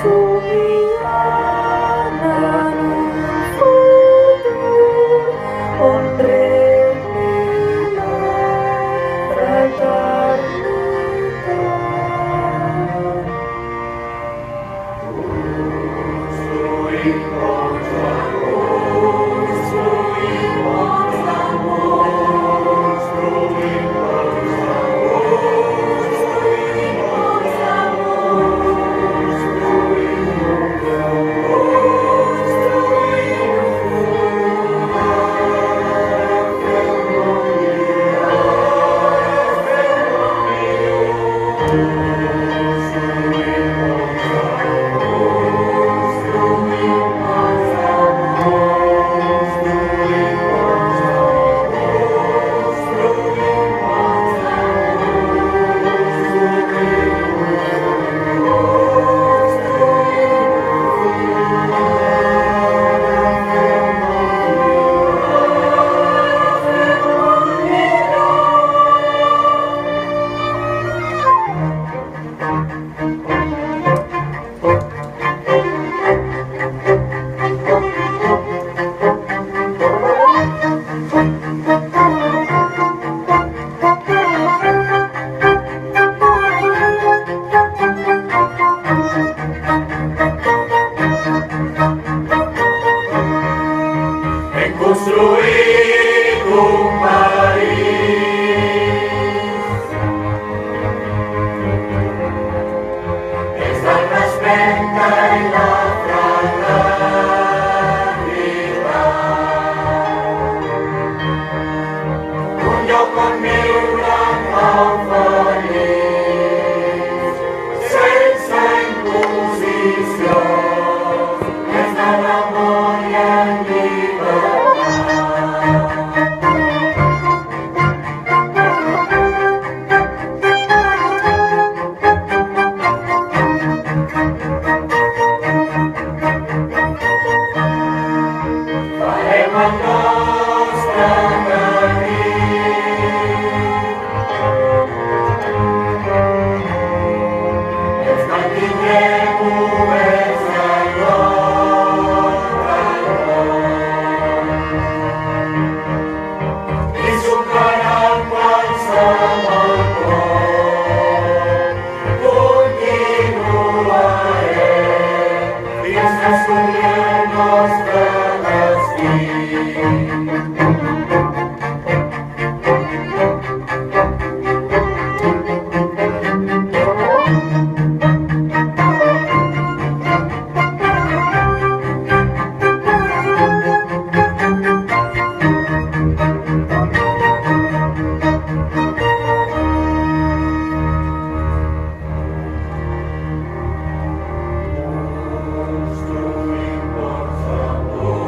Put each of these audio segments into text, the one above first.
somiant en un futur on regni la fraternitat. Construïm ponts d'amor, construïm ponts d'amor, construïm ponts d'amor, construïm ponts d'amor, construïm ponts d'amor, construïm un futur, ara fem molt millor, ara fem molt millor. Construïm ponts d'amor, construïm ponts d'amor, construïm ponts d'amor, construïm ponts hem construït un país des del respecte i la fraternitat, un lloc on viure en pau feliç, sense imposicions, des de l'amor i en farem el nostre camí. Ens mantindrem oberts a l'hora i superant qualsevol por, continuarem fins que assolim el nostre destí. Construïm ponts d'amor,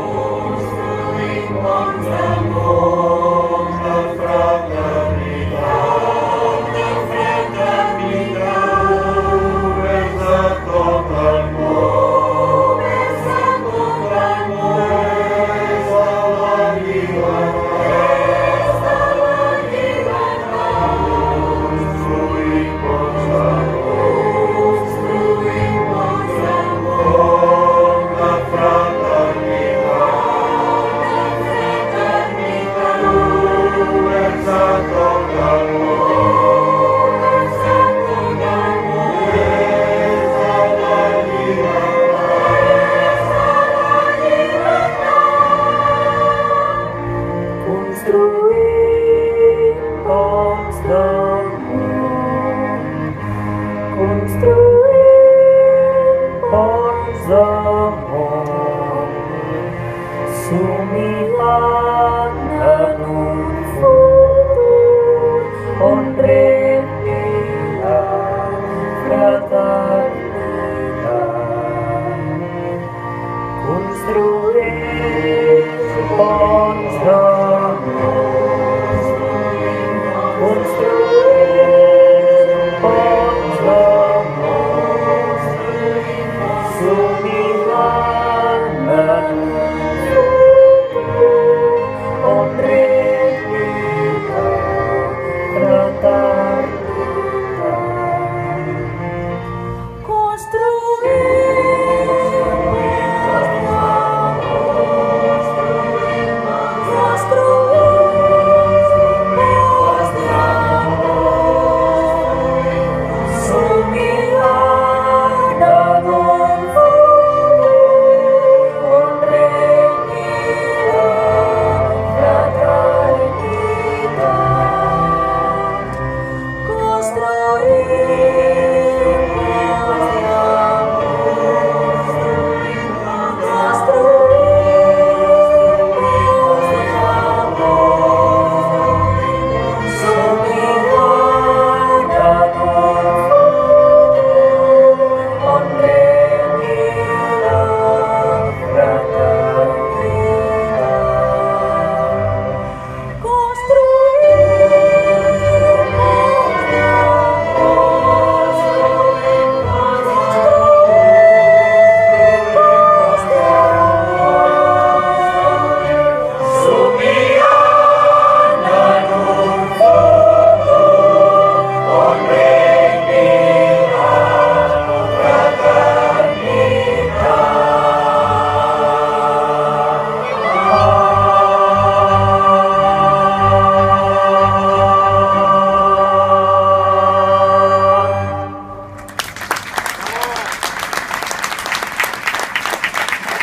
construïm ponts d'amor, de fraternitat, oberts a tot el món, oberts a tot el món, oberts a la llibertat, oberts a la llibertat. Construïm ponts d'amor, construïm ponts d'amor, de fraternitat, oberts a tot el món, oberts a tot el món, oberts a la llibertat, oberts a la llibertat. Construïm ponts d'amor, construïm ponts d'amor, somiant